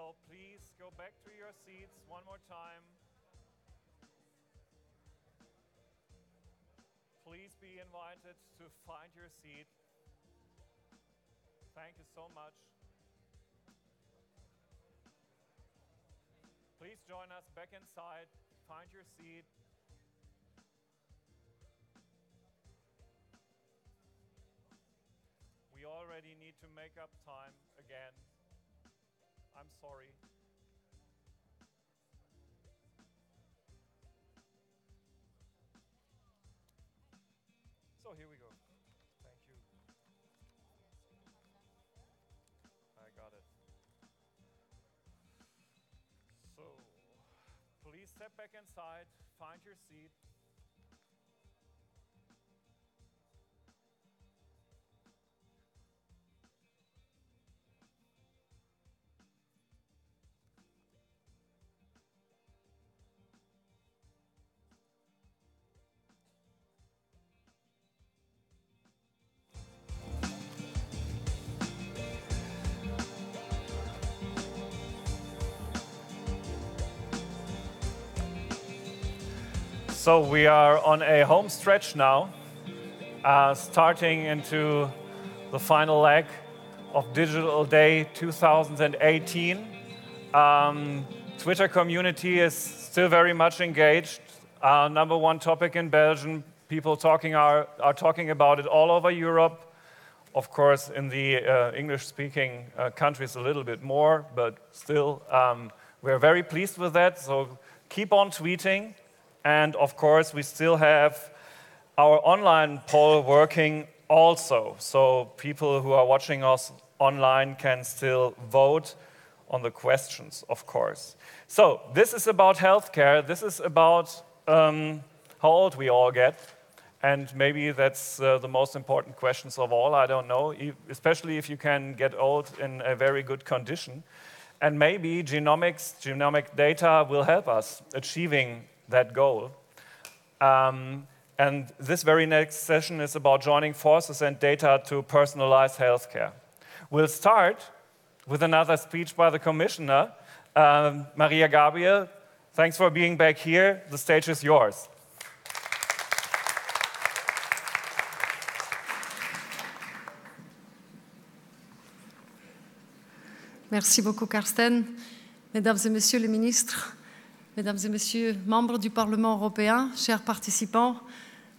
So please go back to your seats one more time. Please be invited to find your seat. Thank you so much. Please join us back inside. Find your seat. We already need to make up time again. I'm sorry. So here we go. Thank you. I got it. So please step back inside, find your seat. So we are on a home stretch now, starting into the final leg of Digital Day 2018. Twitter community is still very much engaged. Number one topic in Belgium. People are talking about it all over Europe. Of course, in the English-speaking countries a little bit more, but still, we're very pleased with that. So keep on tweeting. And of course, we still have our online poll working also. So people who are watching us online can still vote on the questions, of course. So this is about healthcare. This is about how old we all get. And maybe that's the most important questions of all. I don't know, especially if you can get old in a very good condition. And maybe genomic data will help us achieving that goal. And this very next session is about joining forces and data to personalize healthcare. We'll start with another speech by the Commissioner, Mariya Gabriel. Thanks for being back here. The stage is yours. Merci beaucoup, Carsten. Mesdames et messieurs les ministres, Mesdames et messieurs, membres du Parlement européen, chers participants,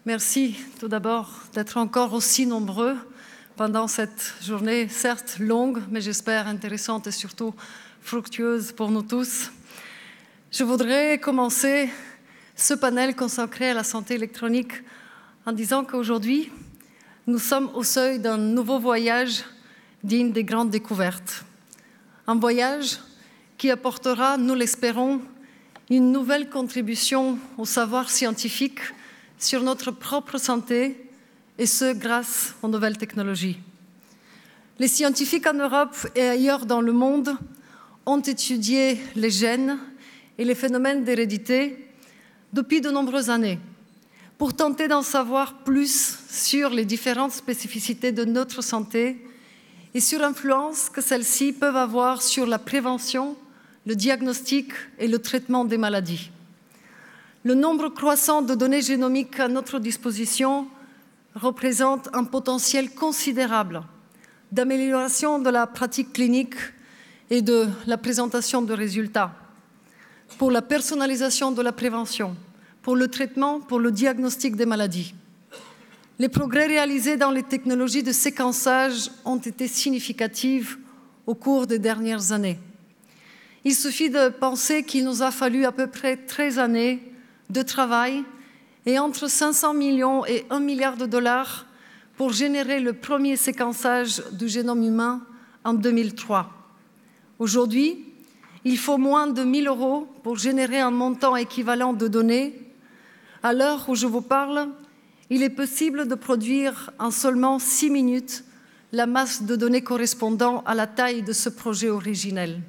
merci tout d'abord d'être encore aussi nombreux pendant cette journée, certes longue, mais j'espère intéressante et surtout fructueuse pour nous tous. Je voudrais commencer ce panel consacré à la santé électronique en disant qu'aujourd'hui, nous sommes au seuil d'un nouveau voyage digne des grandes découvertes. Un voyage qui apportera, nous l'espérons, une nouvelle contribution au savoir scientifique sur notre propre santé, et ce, grâce aux nouvelles technologies. Les scientifiques en Europe et ailleurs dans le monde ont étudié les gènes et les phénomènes d'hérédité depuis de nombreuses années pour tenter d'en savoir plus sur les différentes spécificités de notre santé et sur l'influence que celles-ci peuvent avoir sur la prévention, le diagnostic et le traitement des maladies. Le nombre croissant de données génomiques à notre disposition représente un potentiel considérable d'amélioration de la pratique clinique et de la présentation de résultats, pour la personnalisation de la prévention, pour le traitement, pour le diagnostic des maladies. Les progrès réalisés dans les technologies de séquençage ont été significatifs au cours des dernières années. Il suffit de penser qu'il nous a fallu à peu près 13 années de travail et entre 500 millions et 1 milliard de dollars pour générer le premier séquençage du génome humain en 2003. Aujourd'hui, il faut moins de 1 000 € pour générer un montant équivalent de données. À l'heure où je vous parle, il est possible de produire en seulement 6 minutes la masse de données correspondant à la taille de ce projet originel.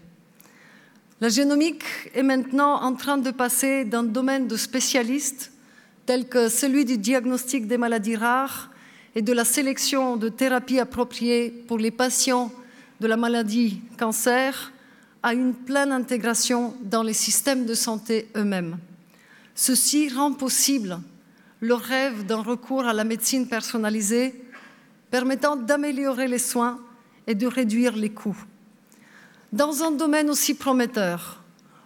La génomique est maintenant en train de passer d'un domaine de spécialistes, tel que celui du diagnostic des maladies rares et de la sélection de thérapies appropriées pour les patients de la maladie cancer, à une pleine intégration dans les systèmes de santé eux-mêmes. Ceci rend possible le rêve d'un recours à la médecine personnalisée permettant d'améliorer les soins et de réduire les coûts. Dans un domaine aussi prometteur,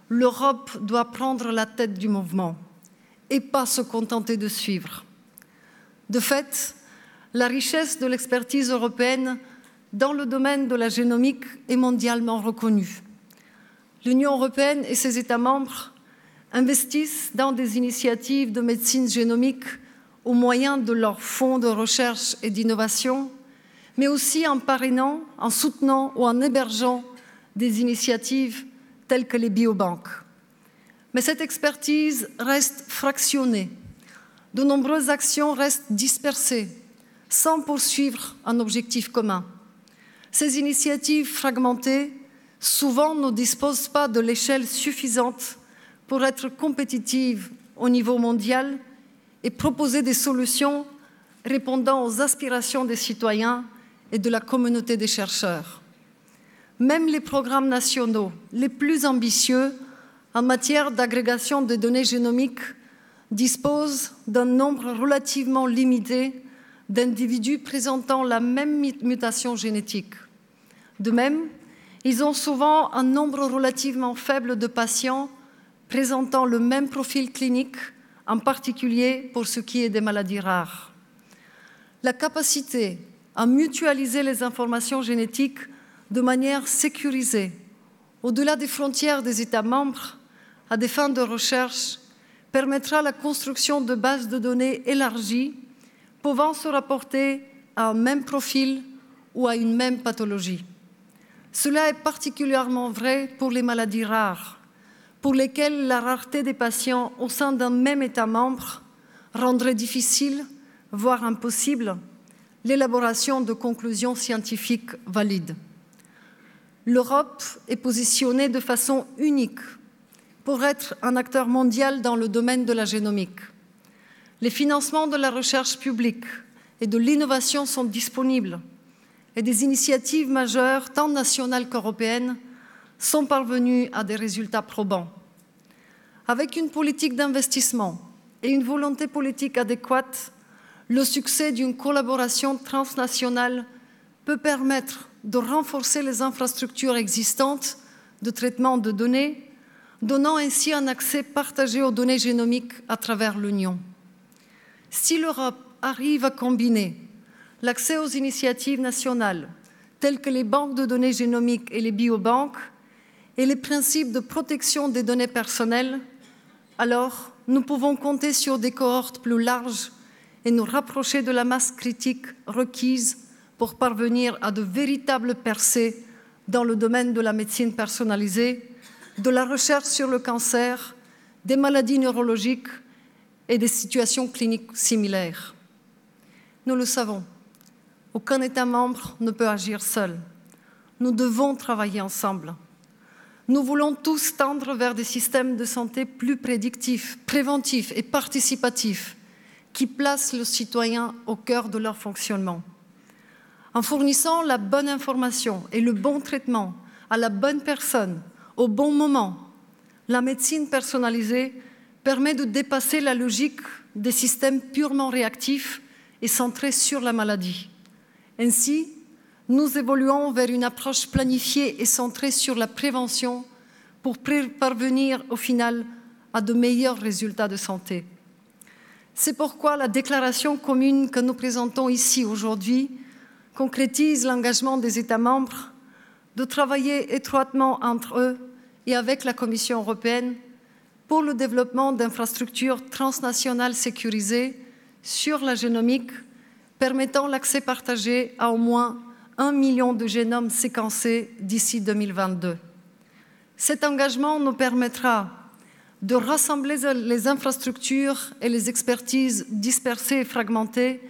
l'Europe doit prendre la tête du mouvement et pas se contenter de suivre. De fait, la richesse de l'expertise européenne dans le domaine de la génomique est mondialement reconnue. L'Union européenne et ses États membres investissent dans des initiatives de médecine génomique au moyen de leurs fonds de recherche et d'innovation, mais aussi en parrainant, en soutenant ou en hébergeant des initiatives telles que les biobanques. Mais cette expertise reste fractionnée. De nombreuses actions restent dispersées, sans poursuivre un objectif commun. Ces initiatives fragmentées, souvent ne disposent pas de l'échelle suffisante pour être compétitives au niveau mondial et proposer des solutions répondant aux aspirations des citoyens et de la communauté des chercheurs. Même les programmes nationaux les plus ambitieux en matière d'agrégation des données génomiques disposent d'un nombre relativement limité d'individus présentant la même mutation génétique. De même, ils ont souvent un nombre relativement faible de patients présentant le même profil clinique, en particulier pour ce qui est des maladies rares. La capacité à mutualiser les informations génétiques de manière sécurisée, au-delà des frontières des États membres, à des fins de recherche, permettra la construction de bases de données élargies pouvant se rapporter à un même profil ou à une même pathologie. Cela est particulièrement vrai pour les maladies rares, pour lesquelles la rareté des patients au sein d'un même État membre rendrait difficile, voire impossible, l'élaboration de conclusions scientifiques valides. L'Europe est positionnée de façon unique pour être un acteur mondial dans le domaine de la génomique. Les financements de la recherche publique et de l'innovation sont disponibles et des initiatives majeures, tant nationales qu'européennes, sont parvenues à des résultats probants. Avec une politique d'investissement et une volonté politique adéquate, le succès d'une collaboration transnationale peut permettre de renforcer les infrastructures existantes de traitement de données, donnant ainsi un accès partagé aux données génomiques à travers l'Union. Si l'Europe arrive à combiner l'accès aux initiatives nationales, telles que les banques de données génomiques et les biobanques, et les principes de protection des données personnelles, alors nous pouvons compter sur des cohortes plus larges et nous rapprocher de la masse critique requise pour parvenir à de véritables percées dans le domaine de la médecine personnalisée, de la recherche sur le cancer, des maladies neurologiques et des situations cliniques similaires. Nous le savons, aucun État membre ne peut agir seul. Nous devons travailler ensemble. Nous voulons tous tendre vers des systèmes de santé plus prédictifs, préventifs et participatifs qui placent le citoyen au cœur de leur fonctionnement. En fournissant la bonne information et le bon traitement à la bonne personne, au bon moment, la médecine personnalisée permet de dépasser la logique des systèmes purement réactifs et centrés sur la maladie. Ainsi, nous évoluons vers une approche planifiée et centrée sur la prévention pour parvenir au final à de meilleurs résultats de santé. C'est pourquoi la déclaration commune que nous présentons ici aujourd'hui concrétise l'engagement des États membres de travailler étroitement entre eux et avec la Commission européenne pour le développement d'infrastructures transnationales sécurisées sur la génomique permettant l'accès partagé à au moins 1 million de génomes séquencés d'ici 2022. Cet engagement nous permettra de rassembler les infrastructures et les expertises dispersées et fragmentées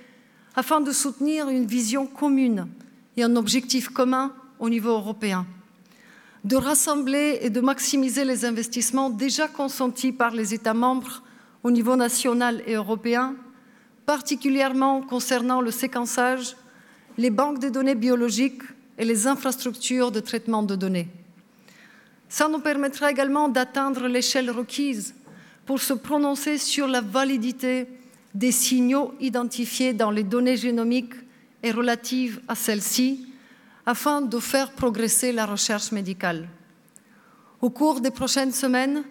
afin de soutenir une vision commune et un objectif commun au niveau européen, de rassembler et de maximiser les investissements déjà consentis par les États membres au niveau national et européen, particulièrement concernant le séquençage, les banques de données biologiques et les infrastructures de traitement de données. Ça nous permettra également d'atteindre l'échelle requise pour se prononcer sur la validité des signaux identifiés dans les données génomiques et relatives à celles-ci, afin de faire progresser la recherche médicale. Au cours des prochaines semaines,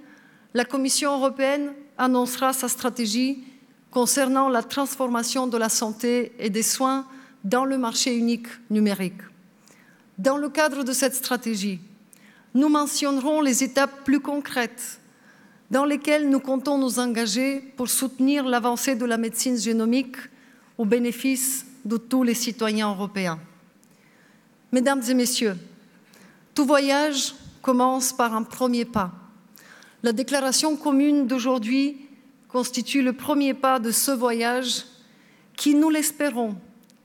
la Commission européenne annoncera sa stratégie concernant la transformation de la santé et des soins dans le marché unique numérique. Dans le cadre de cette stratégie, nous mentionnerons les étapes plus concrètes dans lesquelles nous comptons nous engager pour soutenir l'avancée de la médecine génomique au bénéfice de tous les citoyens européens. Mesdames et messieurs, tout voyage commence par un premier pas. La déclaration commune d'aujourd'hui constitue le premier pas de ce voyage qui, nous l'espérons,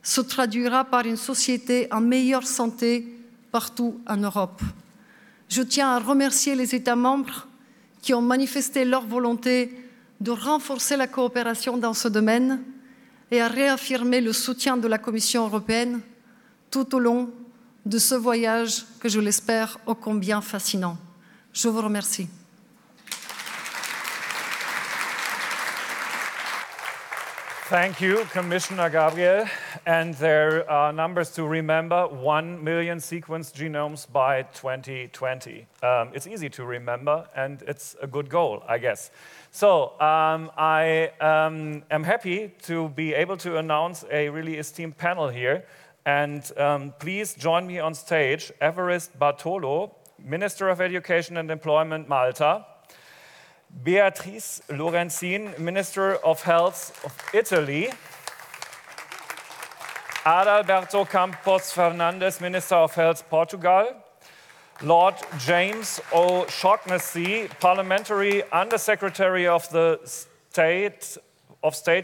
se traduira par une société en meilleure santé partout en Europe. Je tiens à remercier les États membres qui ont manifesté leur volonté de renforcer la coopération dans ce domaine et à réaffirmer le soutien de la Commission européenne tout au long de ce voyage que je l'espère ô combien fascinant. Je vous remercie. Thank you, Commissioner Gabriel. And there are numbers to remember: 1 million sequenced genomes by 2020. It's easy to remember, and it's a good goal, I guess. So I am happy to be able to announce a really esteemed panel here. And please join me on stage, Evarist Bartolo, Minister of Education and Employment, Malta; Beatrice Lorenzin, Minister of Health of Italy; Adalberto Campos Fernandes, Minister of Health, Portugal; Lord James O'Shaughnessy, Parliamentary Undersecretary of the State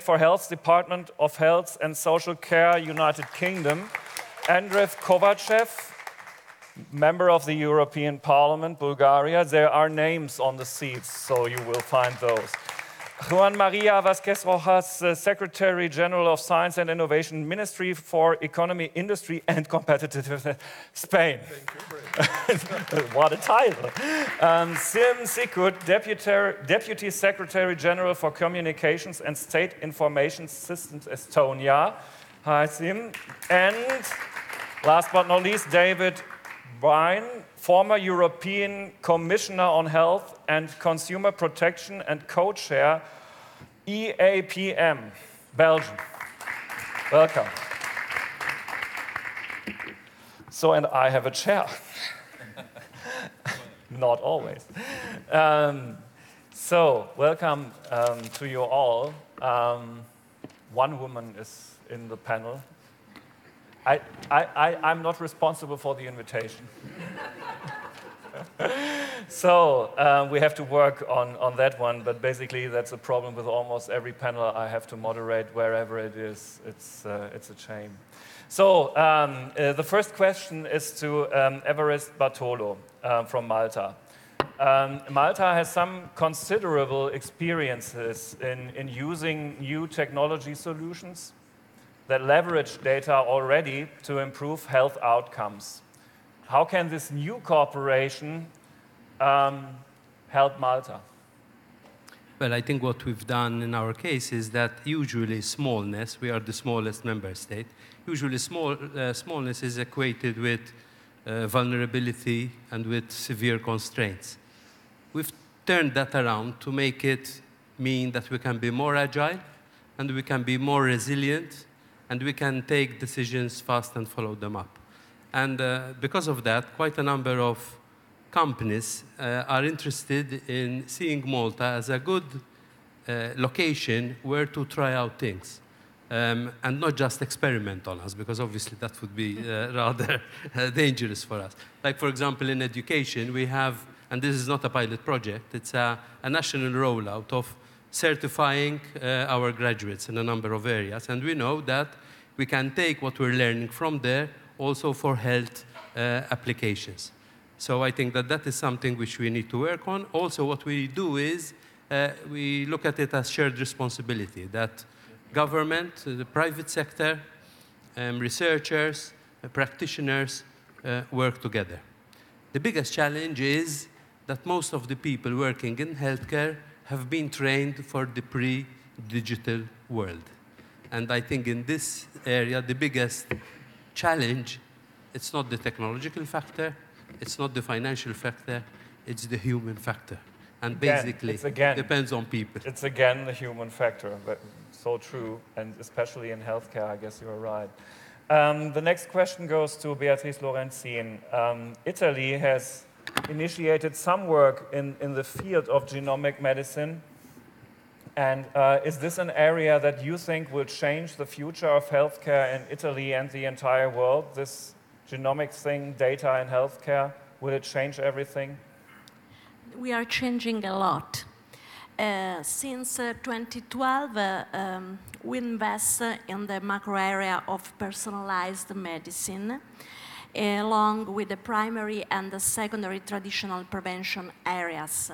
for Health, Department of Health and Social Care, United Kingdom; Andrew Kovacev, Member of the European Parliament, Bulgaria. There are names on the seats, so you will find those. Juan Mariya Vasquez Rojas, Secretary General of Science and Innovation, Ministry for Economy, Industry and Competitiveness, Spain. Thank you. What a title. Sim Sikut, Deputy Secretary General for Communications and State Information Systems, Estonia. Hi, Sim. And last but not least, David Byrne, former European Commissioner on Health and Consumer Protection and co-chair EAPM, Belgium. Welcome. So, and I have a chair. Not always. So, welcome to you all. One woman is in the panel. I'm not responsible for the invitation. So we have to work on that one, but basically that's a problem with almost every panel I have to moderate wherever it is. It's a shame. So the first question is to Evarist Bartolo from Malta. Malta has some considerable experiences in using new technology solutions that leverage data already to improve health outcomes. How can this new cooperation help Malta? Well, I think what we've done in our case is that usually smallness, we are the smallest member state, usually smallness is equated with vulnerability and with severe constraints. We've turned that around to make it mean that we can be more agile and we can be more resilient and we can take decisions fast and follow them up. And because of that, quite a number of companies are interested in seeing Malta as a good location where to try out things. And not just experiment on us, because obviously that would be rather dangerous for us. Like, for example, in education, we have, and this is not a pilot project, it's a national rollout of certifying our graduates in a number of areas. And we know that we can take what we're learning from there also for health applications. So I think that that is something which we need to work on. Also, what we do is we look at it as shared responsibility, that government, the private sector, practitioners work together. The biggest challenge is that most of the people working in healthcare have been trained for the pre-digital world. And I think in this area, the biggest challenge, it's not the technological factor, it's not the financial factor, it's the human factor. And basically, it depends on people. It's again the human factor, but so true, and especially in healthcare, I guess you're right. The next question goes to Beatrice Lorenzin. Italy has initiated some work in the field of genomic medicine. And is this an area that you think will change the future of healthcare in Italy and the entire world? This genomics thing, data in healthcare, will it change everything? We are changing a lot. Since 2012, we invest in the macro area of personalized medicine, along with the primary and the secondary traditional prevention areas.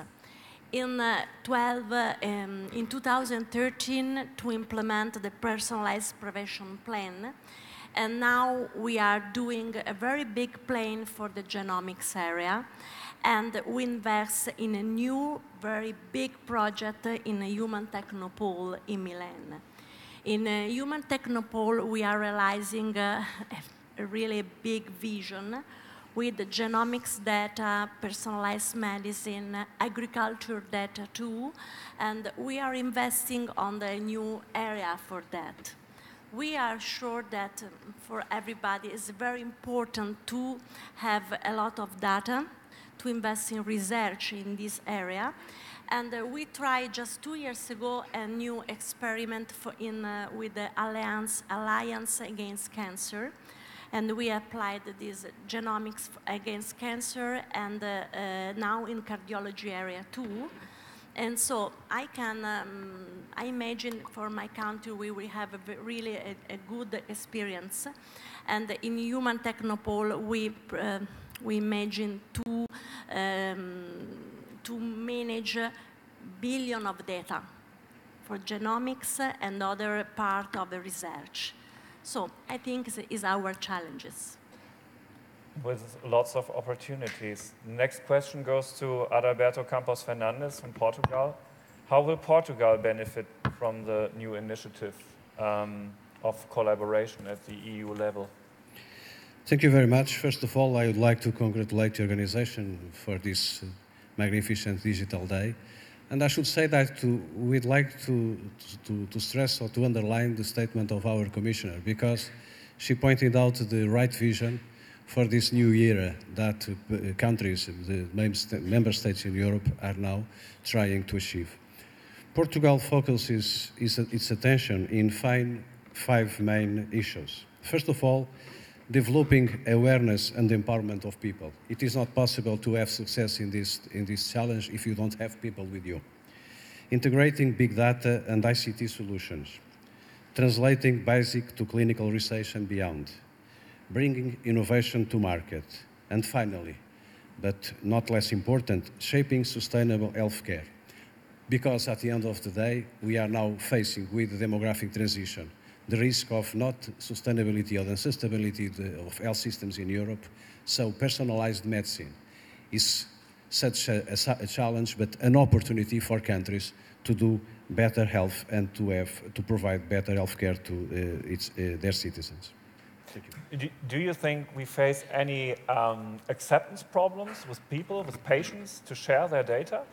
In 2013, to implement the personalized prevention plan, and now we are doing a very big plan for the genomics area, and we invest in a new, very big project in a human technopole in Milan. In a human technopole, we are realizing a really big vision with the genomics data, personalized medicine, agriculture data too, and we are investing on the new area for that. We are sure that for everybody it's very important to have a lot of data, to invest in research in this area. And we tried just 2 years ago a new experiment with the Alliance Against Cancer. And we applied this genomics against cancer and now in cardiology area too. And so I imagine for my country we will have really a good experience. And in human technopole we imagine to manage billion of data for genomics and other part of the research. So I think it is our challenges. With lots of opportunities. Next question goes to Adalberto Campos Fernandes from Portugal. How will Portugal benefit from the new initiative of collaboration at the EU level? Thank you very much. First of all, I would like to congratulate the organization for this magnificent digital day. And I should say that we'd like to stress or to underline the statement of our commissioner, because she pointed out the right vision for this new era that countries, the member states in Europe are now trying to achieve. Portugal focuses its attention in five main issues. First of all, developing awareness and empowerment of people. It is not possible to have success in this challenge if you don't have people with you. Integrating big data and ICT solutions. Translating basic to clinical research and beyond. Bringing innovation to market. And finally, but not less important, shaping sustainable healthcare. Because at the end of the day, we are now facing with the demographic transition the risk of not sustainability or unsustainability of health systems in Europe. So personalized medicine is such a challenge, but an opportunity for countries to do better health and to provide better health care to their citizens. Thank you. Do you think we face any acceptance problems with people, with patients, to share their data?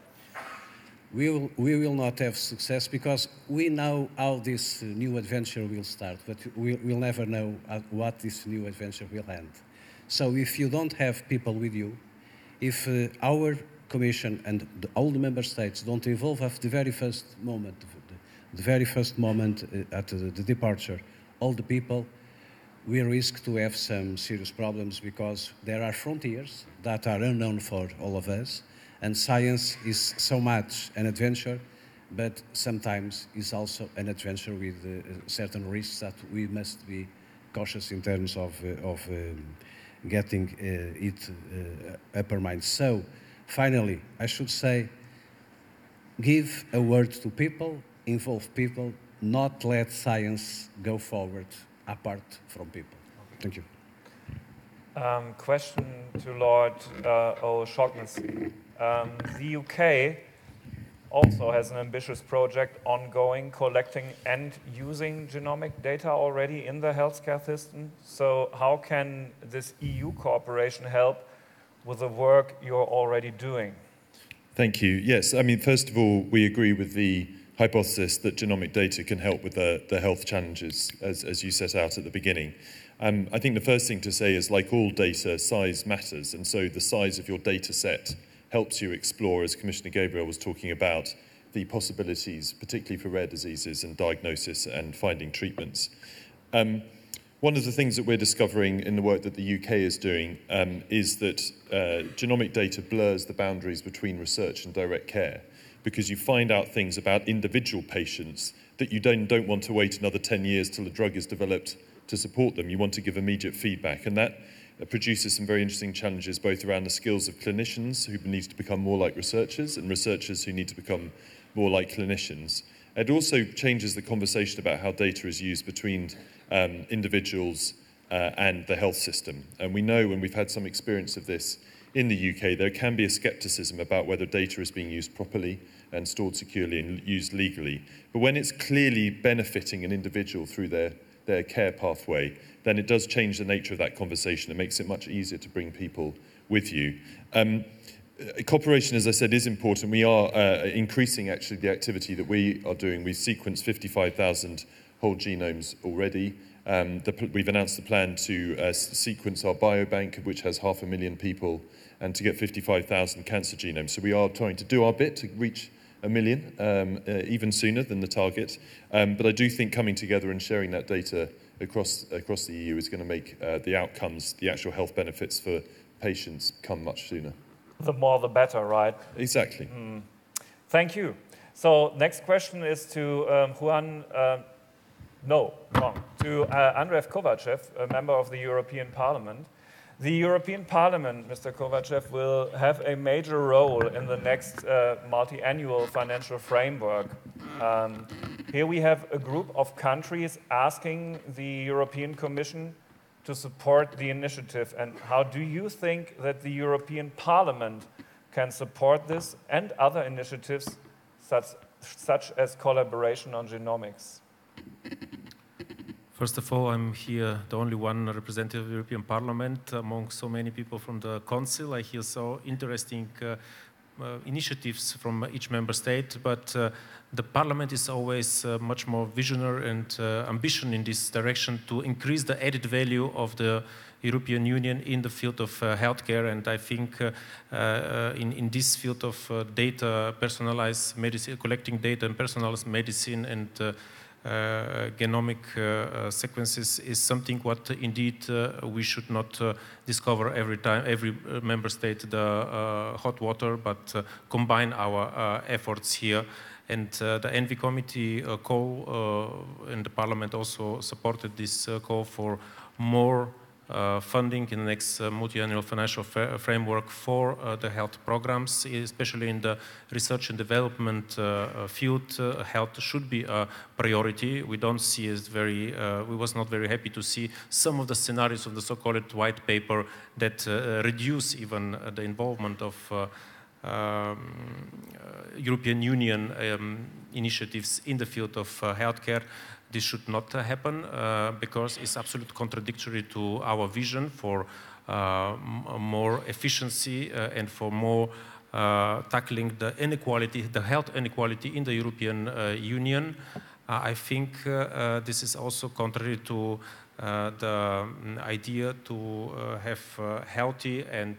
We will not have success because we know how this new adventure will start, but we'll never know what this new adventure will end. So if you don't have people with you, if our Commission and all the member states don't evolve at the very first moment, at the departure, all the people, we risk to have some serious problems because there are frontiers that are unknown for all of us. And science is so much an adventure, but sometimes is also an adventure with certain risks that we must be cautious in terms of getting it upper mind. So, finally, I should say, give a word to people, involve people, not let science go forward apart from people. Thank you. Question to Lord O'Shaughnessy. The UK also has an ambitious project ongoing, collecting and using genomic data already in the healthcare system. So how can this EU cooperation help with the work you're already doing? Thank you. Yes, I mean, first of all, we agree with the hypothesis that genomic data can help with the health challenges, as you set out at the beginning. I think the first thing to say is, like all data, size matters, and so the size of your data set helps you explore, as Commissioner Gabriel was talking about, the possibilities, particularly for rare diseases and diagnosis and finding treatments. One of the things that we're discovering in the work that the UK is doing is that genomic data blurs the boundaries between research and direct care, because you find out things about individual patients that you don't want to wait another 10 years till a drug is developed to support them. You want to give immediate feedback, and that produces some very interesting challenges, both around the skills of clinicians who need to become more like researchers and researchers who need to become more like clinicians. It also changes the conversation about how data is used between individuals and the health system. And we know, when we've had some experience of this in the UK, there can be a scepticism about whether data is being used properly and stored securely and used legally. But when it's clearly benefiting an individual through their care pathway, then it does change the nature of that conversation. It makes it much easier to bring people with you. Cooperation, as I said, is important. We are increasing, actually, the activity that we are doing. We've sequenced 55,000 whole genomes already. We've announced the plan to sequence our biobank, which has 500,000 people, and to get 55,000 cancer genomes. So we are trying to do our bit to reach 1 million, even sooner than the target. But I do think coming together and sharing that data across the EU is going to make the outcomes, the actual health benefits for patients, come much sooner. The more the better, right? Exactly. Thank you. So next question is to Juan, to Andrej Kovačev, a member of the European Parliament. The European Parliament, Mr. Kovačev, will have a major role in the next multi-annual financial framework. Here we have a group of countries asking the European Commission to support the initiative. And how do you think that the European Parliament can support this and other initiatives such as collaboration on genomics? First of all, I'm here, the only one representative of the European Parliament among so many people from the Council. I hear so interesting initiatives from each member state, but the Parliament is always much more visionary and ambition in this direction to increase the added value of the European Union in the field of healthcare. And I think in this field of data, personalized medicine, collecting data and personalized medicine and genomic sequences is something what indeed we should not discover every member state the hot water, but combine our efforts here. And the ENVI committee call in the Parliament also supported this call for more funding in the next multi-annual financial framework for the health programs, especially in the research and development field. Health should be a priority. We don't see as we was not very happy to see some of the scenarios of the so-called white paper that reduce even the involvement of European Union initiatives in the field of healthcare. This should not happen because it's absolutely contradictory to our vision for more efficiency and for more tackling the inequality, the health inequality in the European Union. I think this is also contrary to the idea to have healthy and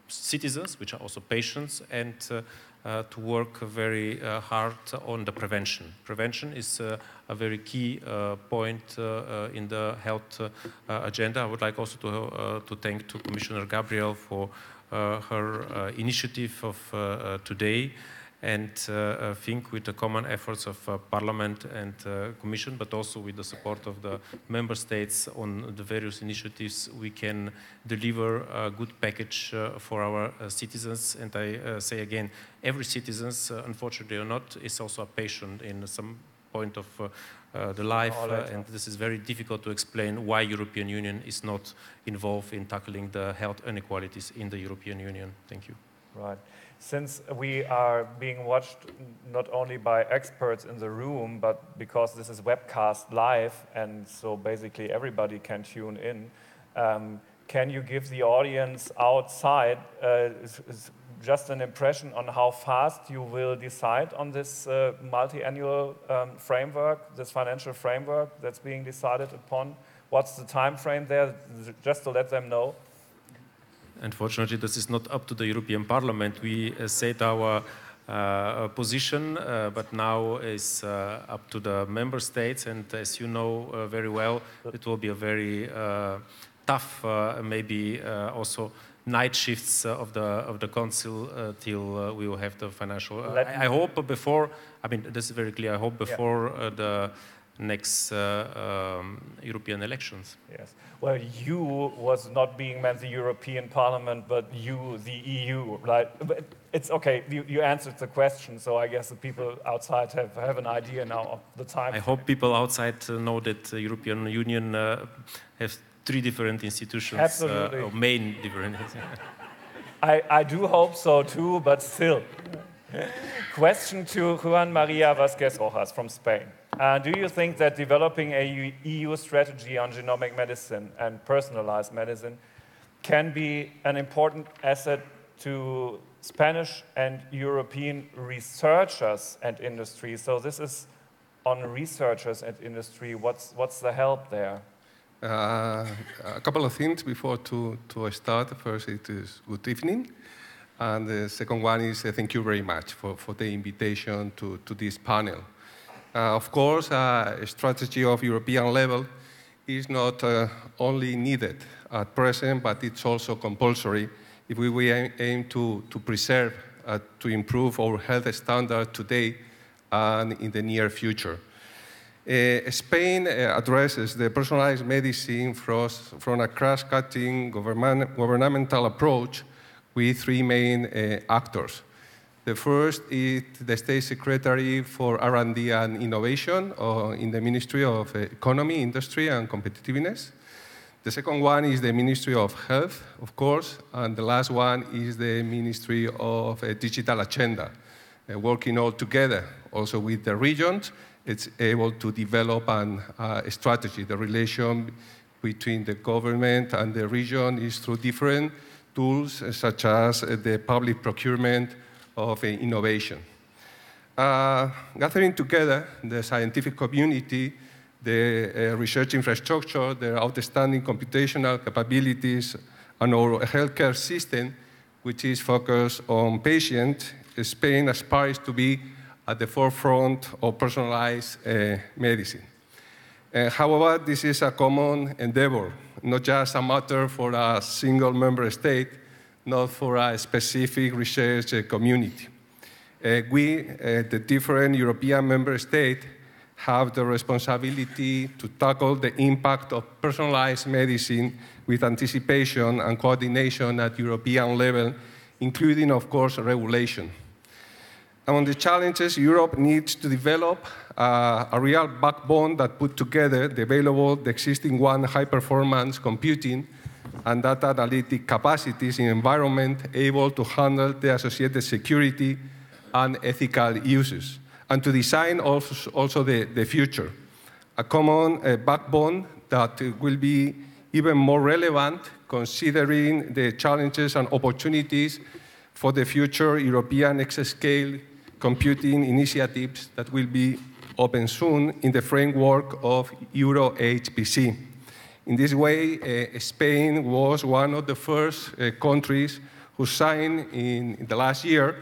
citizens, which are also patients, and to work very hard on the prevention. Prevention is a very key point in the health agenda. I would like also to thank Commissioner Gabriel for her initiative of today, and I think with the common efforts of Parliament and Commission, but also with the support of the Member States on the various initiatives, we can deliver a good package for our citizens. And I say again, every citizen, unfortunately or not, is also a patient in some point of the life, and this is very difficult to explain why European Union is not involved in tackling the health inequalities in the European Union. Thank you. Right. Since we are being watched not only by experts in the room, but because this is webcast live, and so basically everybody can tune in, can you give the audience outside just an impression on how fast you will decide on this multi-annual framework, this financial framework that's being decided upon? What's the time frame there, just to let them know? Unfortunately, this is not up to the European Parliament. We set our position, but now it's up to the member states, and as you know very well, it will be a very tough, maybe also night shifts of the council till we will have the financial. I hope before. I mean, this is very clear. I hope before the next European elections. Yes. Well, you was not being meant the European Parliament, but you, the EU, right? But it's okay. You answered the question, so I guess the people outside have an idea now of the time. I hope people outside know that the European Union has 3 different institutions. Absolutely. Or main different. I do hope so too, but still. Question to Juan Mariya Vasquez Rojas from Spain. Do you think that developing a EU strategy on genomic medicine and personalized medicine can be an important asset to Spanish and European researchers and industry? So this is on researchers and industry. What's the help there? A couple of things before to start. First, it is good evening. And the second one is thank you very much for the invitation to this panel. Of course, a strategy of European level is not only needed at present, but it's also compulsory if we aim to preserve, to improve our health standard today and in the near future. Spain addresses the personalized medicine from a cross-cutting governmental approach with 3 main actors. The first is the State Secretary for R&D and Innovation in the Ministry of Economy, Industry and Competitiveness. The second one is the Ministry of Health, of course, and the last one is the Ministry of Digital Agenda. Working all together, also with the regions, it's able to develop a strategy. The relation between the government and the region is through different tools, such as the public procurement of innovation. Gathering together the scientific community, the research infrastructure, the outstanding computational capabilities, and our healthcare system, which is focused on patients, Spain aspires to be at the forefront of personalized medicine. However, this is a common endeavor, not just a matter for a single member state, not for a specific research community. We, the different European member states, have the responsibility to tackle the impact of personalized medicine with anticipation and coordination at European level, including, of course, regulation. Among the challenges, Europe needs to develop a real backbone that put together the existing high-performance computing and data analytic capacities in environment able to handle the associated security and ethical uses, and to design also the future. A common backbone that will be even more relevant considering the challenges and opportunities for the future European exascale computing initiatives that will be open soon in the framework of Euro-HPC. In this way, Spain was one of the first countries who signed in the last year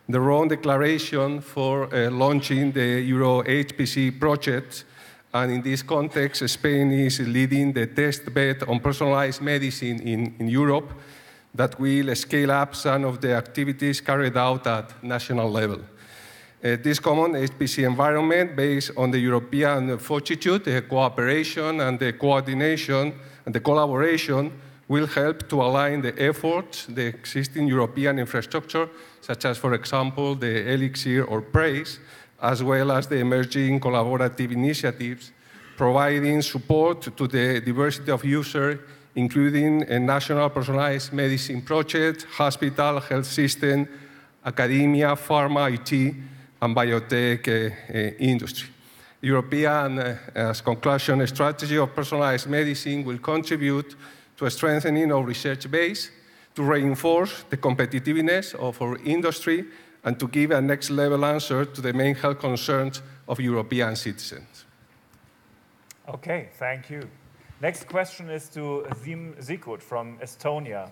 the Rome Declaration for launching the Euro-HPC project. And in this context, Spain is leading the test bed on personalized medicine in Europe that will scale up some of the activities carried out at national level. This common HPC environment based on the European fortitude, the cooperation and the coordination and the collaboration will help to align the efforts, the existing European infrastructure, such as, for example, the Elixir or PRAISE, as well as the emerging collaborative initiatives, providing support to the diversity of users, including a national personalized medicine project, hospital, health system, academia, pharma, IT, and biotech industry. European, as conclusion, strategy of personalized medicine will contribute to a strengthening of research base, to reinforce the competitiveness of our industry, and to give a next-level answer to the main health concerns of European citizens. Okay, thank you. Next question is to Siim Sikkut from Estonia.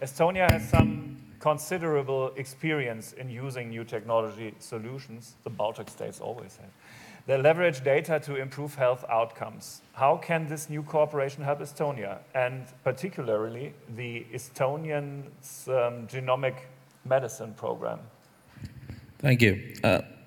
Estonia has some considerable experience in using new technology solutions. The Baltic states always have. They leverage data to improve health outcomes. How can this new cooperation help Estonia, and particularly the Estonian genomic medicine program? Thank you.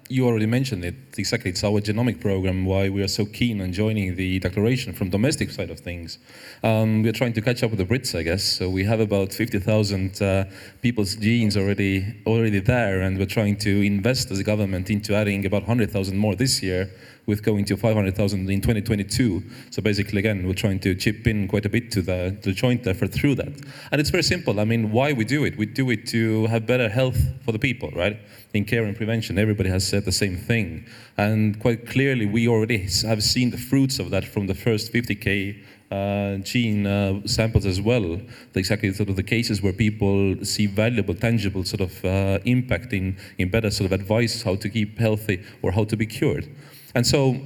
You already mentioned it. Exactly, it's our genomic program, why we are so keen on joining the declaration from domestic side of things. We're trying to catch up with the Brits, I guess. So we have about 50,000 people's genes already there, and we're trying to invest as a government into adding about 100,000 more this year, with going to 500,000 in 2022. So basically, again, we're trying to chip in quite a bit to the joint effort through that. And it's very simple. I mean, why we do it? We do it to have better health for the people, right? In care and prevention, everybody has said the same thing. And quite clearly, we already have seen the fruits of that from the first 50K gene samples as well. Exactly sort of the cases where people see valuable, tangible sort of impact in better sort of advice how to keep healthy or how to be cured. And so,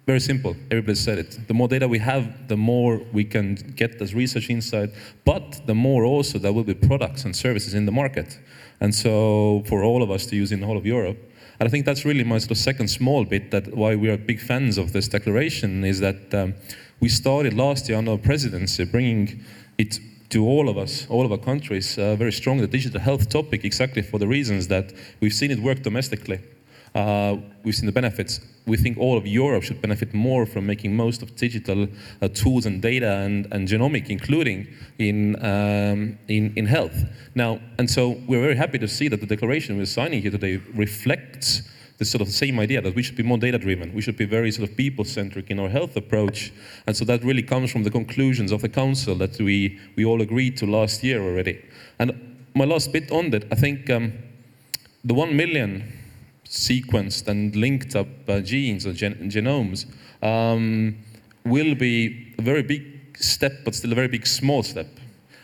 very simple, everybody said it. The more data we have, the more we can get as research insight, but the more also there will be products and services in the market. And so, for all of us to use in the whole of Europe. And I think that's really my sort of second small bit, that why we are big fans of this declaration, is that we started last year under our presidency bringing it to all of us, all of our countries, very strong, the digital health topic, exactly for the reasons that we've seen it work domestically. We've seen the benefits. We think all of Europe should benefit more from making most of digital tools and data and genomic, including in health. Now, and so we're very happy to see that the declaration we're signing here today reflects this sort of same idea that we should be more data-driven. We should be very sort of people-centric in our health approach. And so that really comes from the conclusions of the council that we all agreed to last year already. And my last bit on that, I think the 1 million sequenced and linked up genes or genomes will be a very big step, but still a very big small step.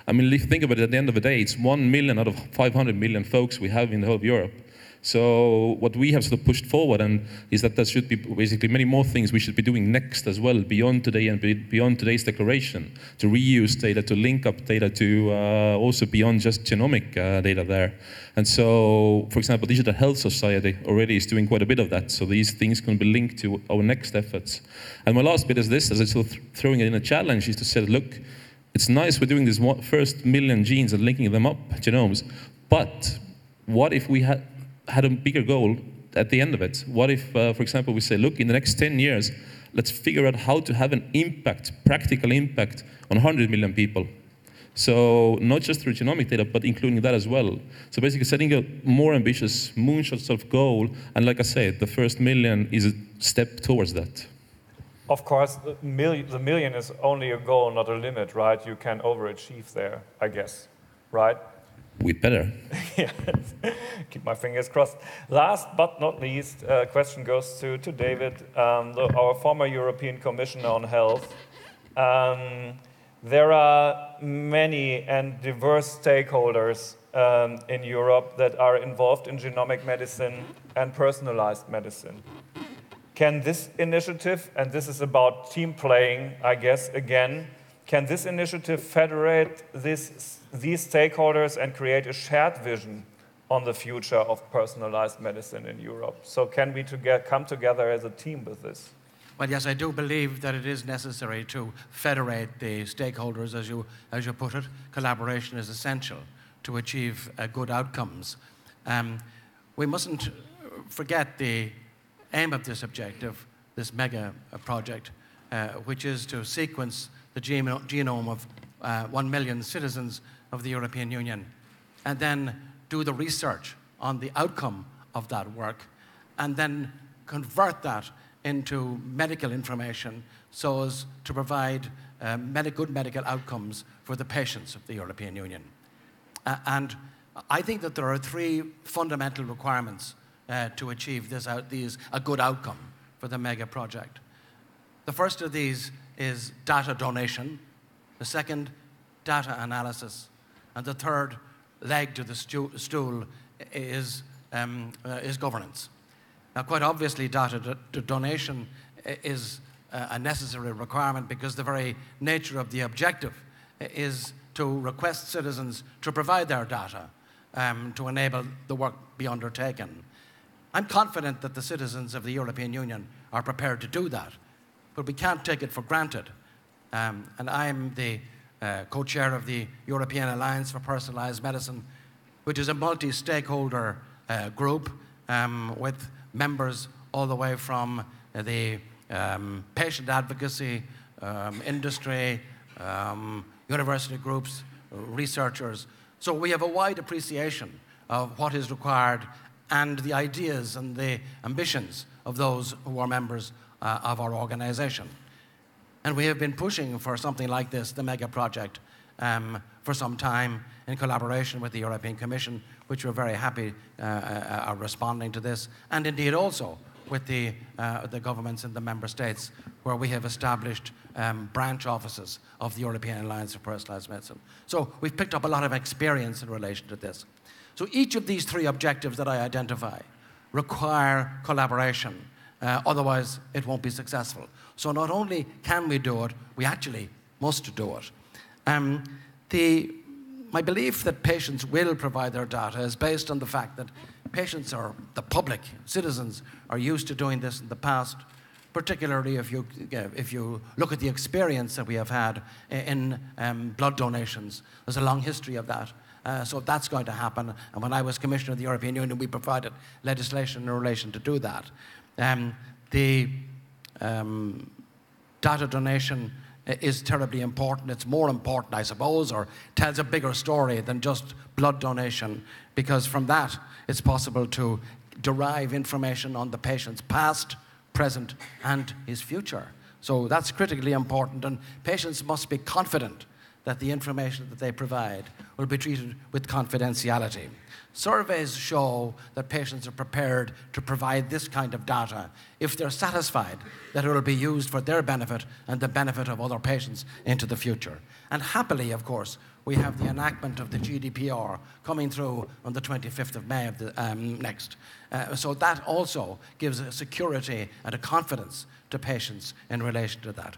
I mean, if you think about it, at the end of the day, it's 1 million out of 500 million folks we have in the whole of Europe. So what we have sort of pushed forward is that there should be basically many more things we should be doing next as well, beyond today and beyond today's declaration, to reuse data, to link up data, to also beyond just genomic data there. And so, for example, Digital Health Society already is doing quite a bit of that. So these things can be linked to our next efforts. And my last bit is this, as I sort of throwing it in a challenge, is to say, look, it's nice we're doing this first million genes and linking them up, genomes, but what if we had a bigger goal at the end of it? What if, for example, we say, look, in the next 10 years, let's figure out how to have an impact, practical impact on 100 million people. So not just through genomic data, but including that as well. So basically setting a more ambitious moonshot sort of goal, and like I said, the first million is a step towards that. Of course, the million is only a goal, not a limit, right? You can overachieve there, I guess, right? We'd better. Yes. Keep my fingers crossed. Last but not least, question goes to David, our former European Commissioner on Health. There are many and diverse stakeholders in Europe that are involved in genomic medicine and personalized medicine. Can this initiative, and this is about team playing, I guess, again, can this initiative federate these stakeholders and create a shared vision on the future of personalized medicine in Europe? So can we come together as a team with this? Well, yes, I do believe that it is necessary to federate the stakeholders, as you put it. Collaboration is essential to achieve good outcomes. We mustn't forget the aim of this objective, this mega project, which is to sequence the genome of 1 million citizens of the European Union, and then do the research on the outcome of that work, and then convert that into medical information so as to provide good medical outcomes for the patients of the European Union. And I think that there are three fundamental requirements to achieve a good outcome for the mega project. The first of these is data donation, the second, data analysis, and the third leg to the stool is governance. Now, quite obviously, data donation is a necessary requirement because the very nature of the objective is to request citizens to provide their data to enable the work be undertaken. I'm confident that the citizens of the European Union are prepared to do that, but we can't take it for granted. And I'm the co-chair of the European Alliance for Personalised Medicine, which is a multi-stakeholder group with members all the way from the patient advocacy, industry, university groups, researchers. So we have a wide appreciation of what is required and the ideas and the ambitions of those who are members of our organization. And we have been pushing for something like this, the mega project, for some time in collaboration with the European Commission, which we're very happy are responding to this, and indeed also with the governments in the member states, where we have established branch offices of the European Alliance for Personalised Medicine. So we've picked up a lot of experience in relation to this. So each of these three objectives that I identify require collaboration, otherwise it won't be successful. So not only can we do it, we actually must do it. My belief that patients will provide their data is based on the fact that patients or the public, citizens, are used to doing this in the past, particularly if you look at the experience that we have had in blood donations. There's a long history of that. So that's going to happen. And when I was Commissioner of the European Union, we provided legislation in relation to do that. The data donation is terribly important. It's more important, I suppose, or tells a bigger story than just blood donation, because from that it's possible to derive information on the patient's past, present, and his future. So that's critically important, and patients must be confident that the information that they provide will be treated with confidentiality. Surveys show that patients are prepared to provide this kind of data if they're satisfied that it will be used for their benefit and the benefit of other patients into the future. And happily, of course, we have the enactment of the GDPR coming through on the 25th of May of the, next. So that also gives a security and a confidence to patients in relation to that.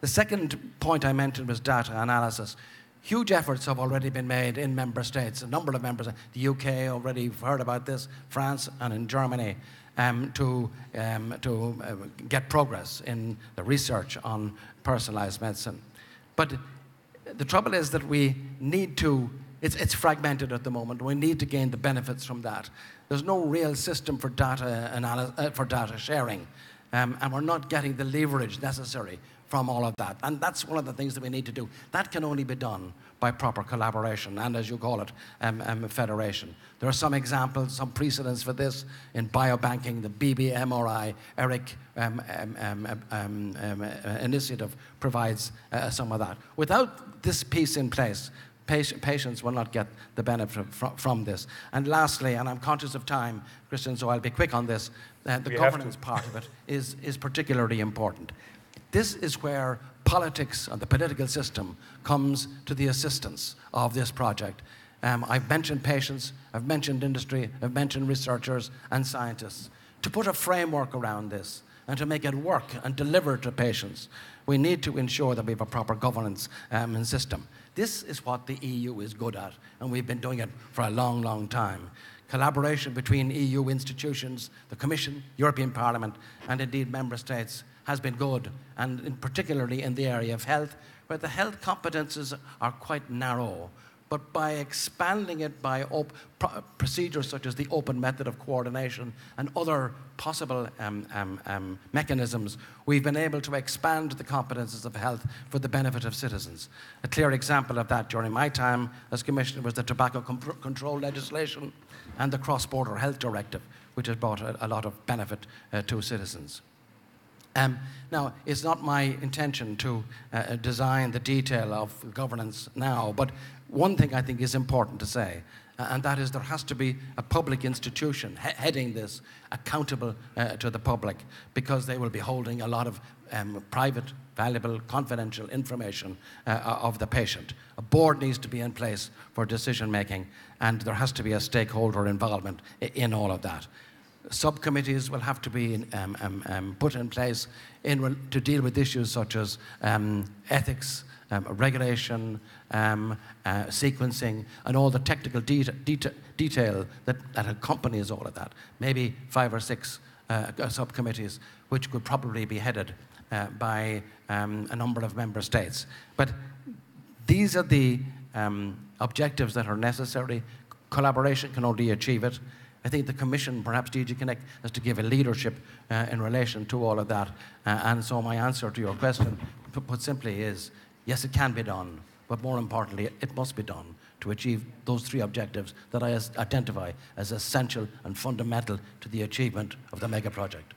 The second point I mentioned was data analysis. Huge efforts have already been made in member states, a number of members, the UK already heard about this, France and in Germany, to get progress in the research on personalised medicine. But the trouble is that we need to, it's fragmented at the moment, we need to gain the benefits from that. There's no real system for data sharing, and we're not getting the leverage necessary from all of that. And that's one of the things that we need to do. That can only be done by proper collaboration and, as you call it, federation. There are some examples, some precedents for this in biobanking. The BBMRI ERIC initiative provides some of that. Without this piece in place, patients will not get the benefit from this. And lastly, and I'm conscious of time, Christian, so I'll be quick on this, the governance part of it is particularly important. This is where politics and the political system comes to the assistance of this project. I've mentioned patients, I've mentioned industry, I've mentioned researchers and scientists. To put a framework around this and to make it work and deliver to patients, we need to ensure that we have a proper governance system. This is what the EU is good at, and we've been doing it for a long, long time. Collaboration between EU institutions, the Commission, European Parliament, and indeed member states has been good, and particularly in the area of health, where the health competences are quite narrow. But by expanding it by procedures such as the open method of coordination and other possible mechanisms, we've been able to expand the competences of health for the benefit of citizens. A clear example of that during my time as Commissioner was the tobacco control legislation and the cross-border health directive, which has brought a lot of benefit to citizens. Now, it's not my intention to design the detail of governance now, but one thing I think is important to say, and that is there has to be a public institution heading this, accountable to the public, because they will be holding a lot of private, valuable, confidential information of the patient. A board needs to be in place for decision making, and there has to be a stakeholder involvement in all of that. Subcommittees will have to be put in place to deal with issues such as ethics, regulation, sequencing, and all the technical detail that accompanies all of that. Maybe 5 or 6 subcommittees, which could probably be headed by a number of member states. But these are the objectives that are necessary. Collaboration can only achieve it. I think the Commission, perhaps DG Connect, has to give a leadership in relation to all of that. And so my answer to your question, put simply, is yes, it can be done, but more importantly, it must be done to achieve those 3 objectives that I identify as essential and fundamental to the achievement of the mega project.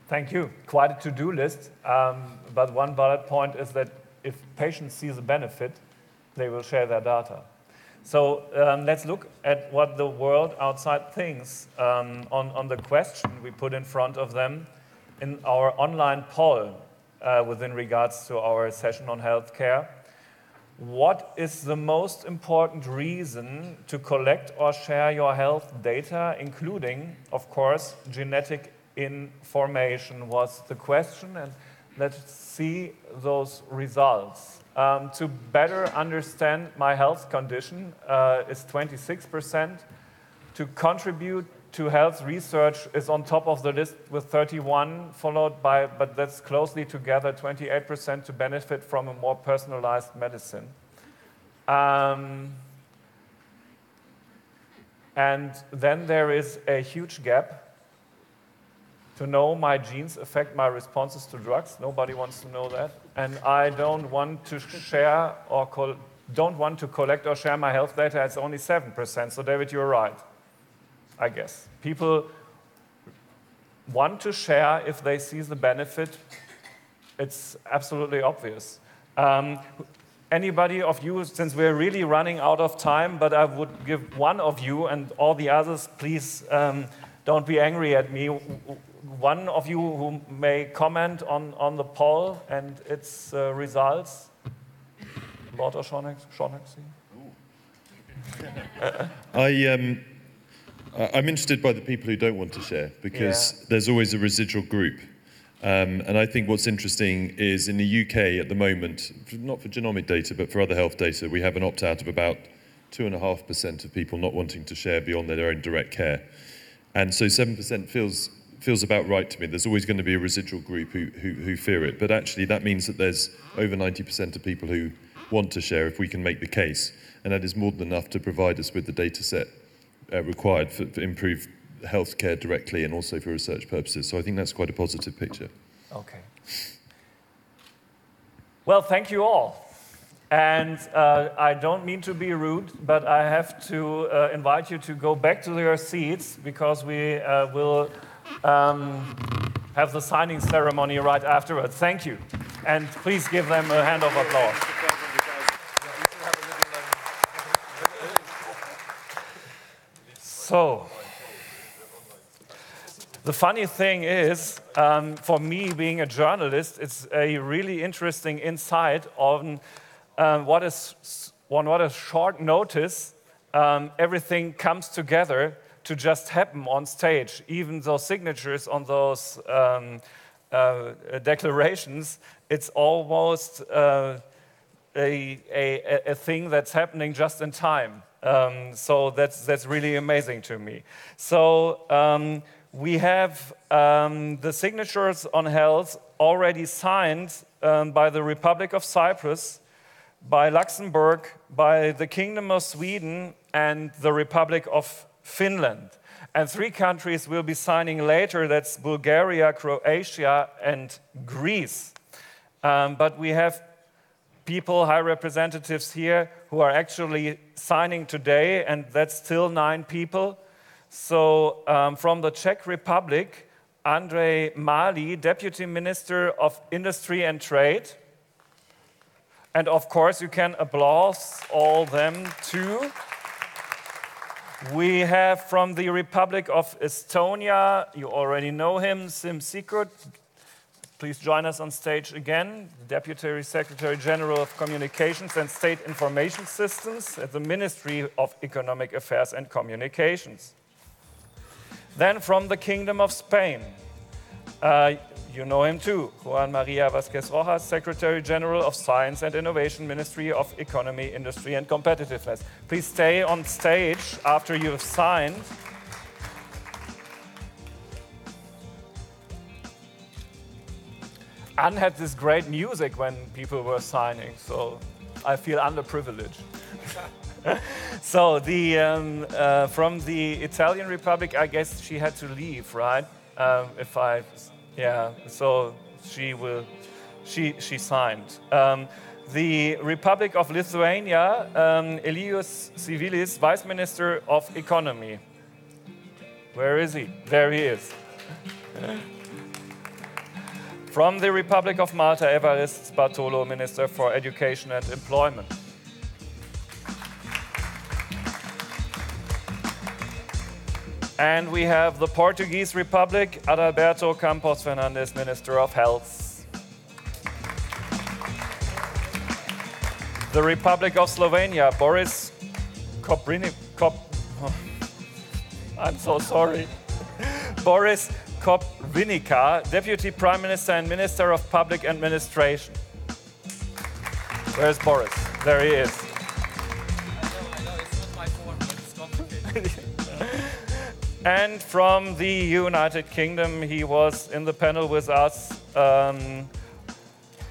Thank you. Quite a to-do list, but one bullet point is that if patients see the benefit, they will share their data. So let's look at what the world outside thinks on the question we put in front of them in our online poll within regards to our session on healthcare. What is the most important reason to collect or share your health data, including, of course, genetic information was the question, and let's see those results. To better understand my health condition is 26%. To contribute to health research is on top of the list with 31, followed by, but that's closely together, 28% to benefit from a more personalized medicine. And then there is a huge gap. To know my genes affect my responses to drugs. Nobody wants to know that. And I don't want to share or don't want to collect or share my health data. It's only 7%. So David, you're right, I guess. People want to share if they see the benefit. It's absolutely obvious. Anybody of you, since we're really running out of time, but I would give one of you and all the others, please don't be angry at me. One of you who may comment on the poll and its results. Lord O'Shaughnessy? I'm interested by the people who don't want to share, because there's always a residual group. And I think what's interesting is in the UK at the moment, not for genomic data, but for other health data, we have an opt-out of about 2.5% of people not wanting to share beyond their own direct care. And so 7% feels about right to me. There's always going to be a residual group who fear it. But actually that means that there's over 90% of people who want to share if we can make the case. And that is more than enough to provide us with the data set required for improved healthcare directly and also for research purposes. So I think that's quite a positive picture. Okay. Well, thank you all. And I don't mean to be rude, but I have to invite you to go back to your seats, because we will have the signing ceremony right afterwards. Thank you. And please give them a hand of applause. So, the funny thing is, for me being a journalist, it's a really interesting insight on what is short notice, everything comes together to just happen on stage. Even those signatures on those declarations, it's almost a thing that's happening just in time. So that's really amazing to me. So we have the signatures on health already signed by the Republic of Cyprus, by Luxembourg, by the Kingdom of Sweden, and the Republic of Finland. And 3 countries will be signing later. That's Bulgaria, Croatia, and Greece. But we have people, high representatives here, who are actually signing today, and that's still 9 people. So from the Czech Republic, Andrej Mali, Deputy Minister of Industry and Trade. And of course, you can applaud all them too. We have from the Republic of Estonia, you already know him, Sim Sikut. Please join us on stage again, Deputy Secretary General of Communications and State Information Systems at the Ministry of Economic Affairs and Communications. Then from the Kingdom of Spain, you know him too, Juan Mariya Vasquez Rojas, Secretary General of Science and Innovation, Ministry of Economy, Industry and Competitiveness. Please stay on stage after you have signed. Anne had this great music when people were signing, so I feel underprivileged. So from the Italian Republic, I guess she had to leave, right? So she signed. The Republic of Lithuania, Elijus Civilis, Vice Minister of Economy. Where is he? There he is. From the Republic of Malta, Evarist Bartolo, Minister for Education and Employment. And we have the Portuguese Republic, Adalberto Campos Fernandes, Minister of Health. The Republic of Slovenia, Boris I'm so sorry. Boris Kopvinica, Deputy Prime Minister and Minister of Public Administration. Where's Boris? There he is. I know, it's not my form, but it's complicated. And from the United Kingdom, he was in the panel with us,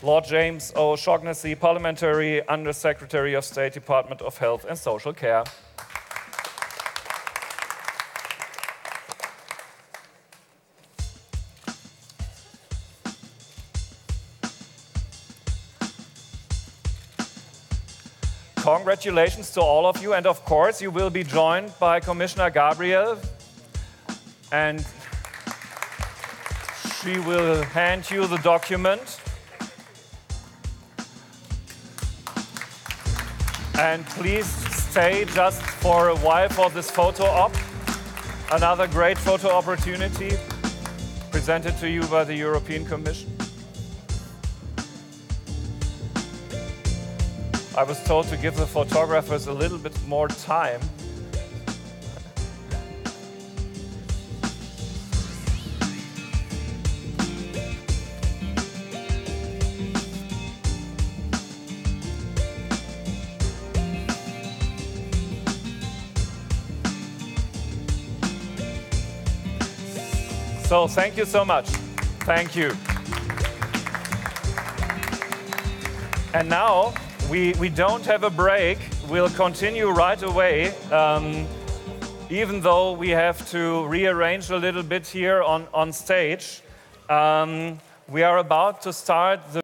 Lord James O'Shaughnessy, Parliamentary Under Secretary of State, Department of Health and Social Care. Congratulations to all of you, and of course you will be joined by Commissioner Gabriel, and she will hand you the document. And please stay just for a while for this photo op. Another great photo opportunity presented to you by the European Commission. I was told to give the photographers a little bit more time. So thank you so much. Thank you. And now, we don't have a break. We'll continue right away, even though we have to rearrange a little bit here on stage. We are about to start the